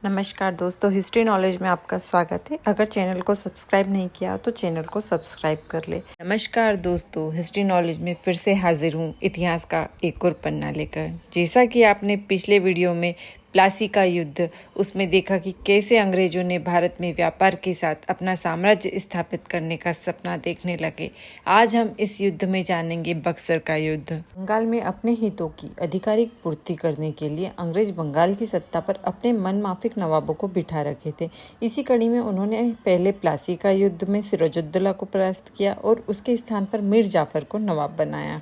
नमस्कार दोस्तों, history knowledge में आपका स्वागत है। अगर चैनल को सब्सक्राइब नहीं किया तो चैनल को सब्सक्राइब कर ले। नमस्कार दोस्तों, हिस्ट्री नॉलेज में फिर से हाजिर हूँ इतिहास का एक और पन्ना लेकर। जैसा कि आपने पिछले वीडियो में प्लासी का युद्ध उसमें देखा कि कैसे अंग्रेजों ने भारत में व्यापार के साथ अपना साम्राज्य स्थापित करने का सपना देखने लगे, आज हम इस युद्ध में जानेंगे बक्सर का युद्ध। बंगाल में अपने हितों की आधिकारिक पूर्ति करने के लिए अंग्रेज बंगाल की सत्ता पर अपने मनमाफिक नवाबों को बिठा रखे थे। इसी कड़ी में उन्होंने पहले प्लासी का युद्ध में सिराजुद्दौला को परास्त किया और उसके स्थान पर मीर जाफर को नवाब बनाया।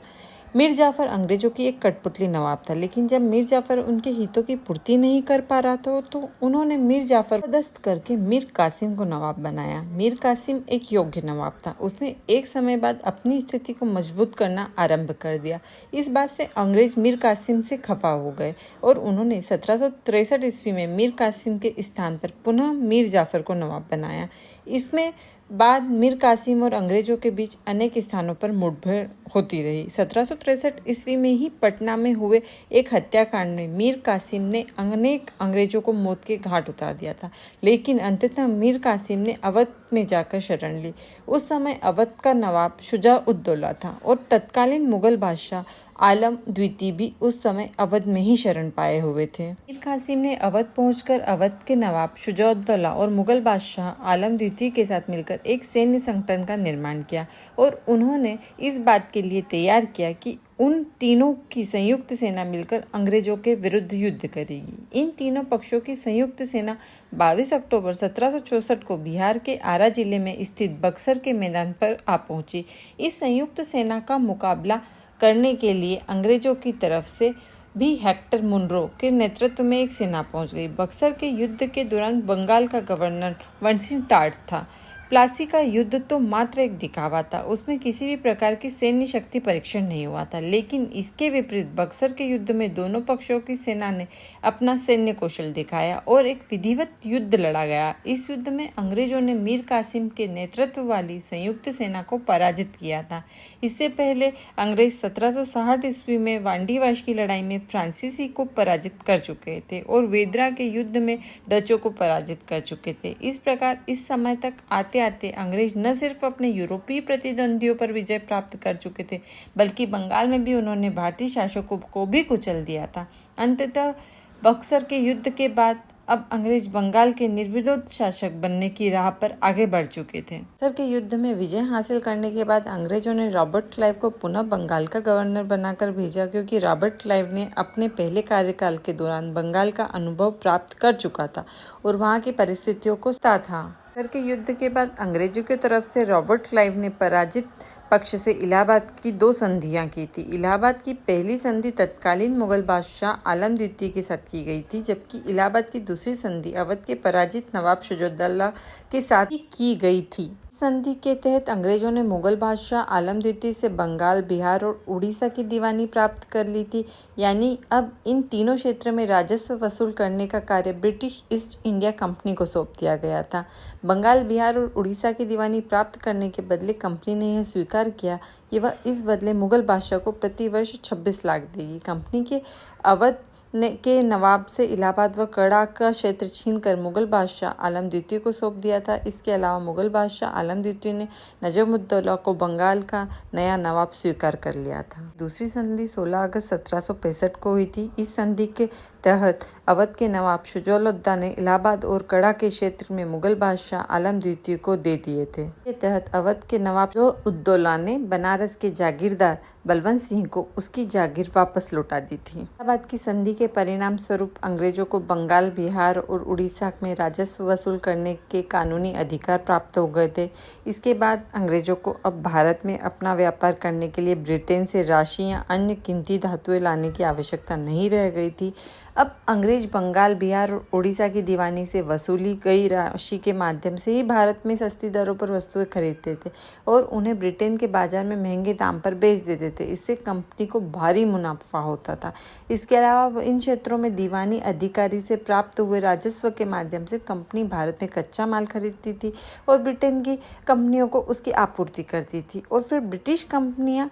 मीर जाफर अंग्रेजों की एक कठपुतली नवाब था, लेकिन जब मीर जाफर उनके हितों की पूर्ति नहीं कर पा रहा था तो उन्होंने मीर जाफर पदस्थ करके मीर कासिम को नवाब बनाया। मीर कासिम एक योग्य नवाब था। उसने एक समय बाद अपनी स्थिति को मजबूत करना आरंभ कर दिया। इस बात से अंग्रेज मीर कासिम से खफा हो गए और उन्होंने 1763 ईस्वी में मीर कासिम के स्थान पर पुनः मीर जाफर को नवाब बनाया। इसमें बाद मीर कासिम और अंग्रेजों के बीच अनेक स्थानों पर मुठभेड़ होती रही। 1763 ईस्वी में ही पटना में हुए एक हत्याकांड में मीर कासिम ने अनेक अंग्रेजों को मौत के घाट उतार दिया था, लेकिन अंततः मीर कासिम ने अवध में जाकर शरण ली। उस समय अवध का नवाब शुजा-उद-दौला था और तत्कालीन मुगल बादशाह आलम द्वितीय भी उस समय अवध में ही शरण पाए हुए थे। मीर कासिम ने अवध पहुंचकर अवध के नवाब शुजा-उद-दौला और मुगल बादशाह आलम द्वितीय के साथ मिलकर एक सैन्य संगठन का निर्माण किया और उन्होंने इस बात के लिए तैयार किया कि उन तीनों की संयुक्त सेना मिलकर अंग्रेजों के विरुद्ध युद्ध करेगी। इन तीनों पक्षों की संयुक्त सेना 22 अक्टूबर 1764 को बिहार के आरा जिले में स्थित बक्सर के मैदान पर आ पहुंची। इस संयुक्त सेना का मुकाबला करने के लिए अंग्रेजों की तरफ से भी हेक्टर मुनरो के नेतृत्व में एक सेना पहुंच गई। बक्सर के युद्ध के दौरान बंगाल का गवर्नर वंशिन टाट था। प्लासी का युद्ध तो मात्र एक दिखावा था, उसमें किसी भी प्रकार की सैन्य शक्ति परीक्षण नहीं हुआ था, लेकिन इसके विपरीत बक्सर के युद्ध में दोनों पक्षों की सेना ने अपना सैन्य कौशल दिखाया और एक विधिवत युद्ध लड़ा गया। इस युद्ध में अंग्रेजों ने मीर कासिम के नेतृत्व वाली संयुक्त सेना को पराजित किया था। इससे पहले अंग्रेज 1760 ईस्वी में वांडीवाश की लड़ाई में फ्रांसीसी को पराजित कर चुके थे और वेदरा के युद्ध में डचों को पराजित कर चुके थे। इस प्रकार इस समय तक आते अंग्रेज न सिर्फ अपने यूरोपीय प्रतिद्वंदियों पर विजय प्राप्त कर चुके थे, बल्कि बंगाल में भी उन्होंने भारतीय शासकों को भी कुचल दिया था। अंततः बक्सर के युद्ध के बाद अब अंग्रेज बंगाल के निर्विरोध शासक बनने की राह पर आगे बढ़ चुके थे। बक्सर के युद्ध में विजय हासिल करने के बाद अंग्रेजों ने रॉबर्ट क्लाइव को पुनः बंगाल का गवर्नर बनाकर भेजा, क्योंकि रॉबर्ट क्लाइव ने अपने पहले कार्यकाल के दौरान बंगाल का अनुभव प्राप्त कर चुका था और वहाँ की परिस्थितियों को समझता था। बक्सर के युद्ध के बाद अंग्रेजों की तरफ से रॉबर्ट क्लाइव ने पराजित पक्ष से इलाहाबाद की 2 संधियां की थी। इलाहाबाद की पहली संधि तत्कालीन मुगल बादशाह आलम द्वितीय के साथ की गई थी, जबकि इलाहाबाद की दूसरी संधि अवध के पराजित नवाब शुजा-उद-दौला के साथ की गई थी। संधि के तहत अंग्रेजों ने मुगल बादशाह आलम द्वितीय से बंगाल, बिहार और उड़ीसा की दीवानी प्राप्त कर ली थी। यानी अब इन तीनों क्षेत्रों में राजस्व वसूल करने का कार्य ब्रिटिश ईस्ट इंडिया कंपनी को सौंप दिया गया था। बंगाल, बिहार और उड़ीसा की दीवानी प्राप्त करने के बदले कंपनी ने यह स्वीकार किया कि वह इस बदले मुगल बादशाह को प्रति वर्ष 26 लाख देगी। कंपनी के अवध के नवाब से इलाहाबाद व कड़ा का क्षेत्र छीनकर मुगल बादशाह आलम द्वितीय को सौंप दिया था। इसके अलावा मुगल बादशाह आलम द्वितीय ने नजमुद्दौला को बंगाल का नया नवाब स्वीकार कर लिया था। दूसरी संधि 16 अगस्त 1765 को हुई थी। इस संधि के तहत अवध के नवाब शुजा-उद-दौला ने इलाहाबाद और कड़ा के क्षेत्र में मुगल बादशाह आलम द्वितीय को दे दिए थे। के तहत अवध के नवाब शुजा-उद-दौला ने बनारस के जागीरदार बलवंत सिंह को उसकी जागीर वापस लौटा दी थी। इलाहाबाद की संधि के परिणाम स्वरूप अंग्रेजों को बंगाल, बिहार और उड़ीसा में राजस्व वसूल करने के कानूनी अधिकार प्राप्त हो गए थे। इसके बाद अंग्रेजों को अब भारत में अपना व्यापार करने के लिए ब्रिटेन से राशि या अन्य कीमती धातुएं लाने की आवश्यकता नहीं रह गई थी। अब अंग्रेज बंगाल, बिहार और उड़ीसा की दीवानी से वसूली गई राशि के माध्यम से ही भारत में सस्ती दरों पर वस्तुएं खरीदते थे और उन्हें ब्रिटेन के बाजार में महंगे दाम पर बेच देते थे। इससे कंपनी को भारी मुनाफा होता था। इसके अलावा इन क्षेत्रों में दीवानी अधिकारी से प्राप्त हुए राजस्व के माध्यम से कंपनी भारत में कच्चा माल खरीदती थी और ब्रिटेन की कंपनियों को उसकी आपूर्ति करती थी और फिर ब्रिटिश कंपनियां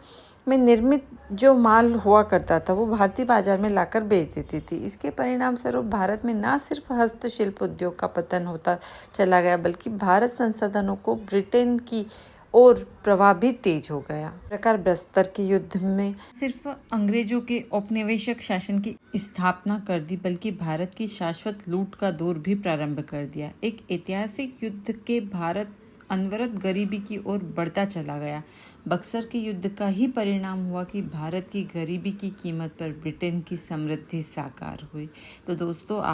में निर्मित जो माल हुआ करता था वो भारतीय बाजार में लाकर बेच देती थी। इसके परिणाम स्वरूप भारत में न सिर्फ हस्तशिल्प उद्योग का पतन होता चला गया, बल्कि भारत संसाधनों को ब्रिटेन की और प्रवाह भी तेज हो गया। प्रकार बस्तर के युद्ध में सिर्फ अंग्रेजों के औपनिवेशिक शासन की स्थापना कर दी, बल्कि भारत की शाश्वत लूट का दौर भी प्रारंभ कर दिया। एक ऐतिहासिक युद्ध के भारत अनवरत गरीबी की ओर बढ़ता चला गया। बक्सर के युद्ध का ही परिणाम हुआ कि भारत की गरीबी की कीमत पर ब्रिटेन की समृद्धि साकार हुई। तो दोस्तों,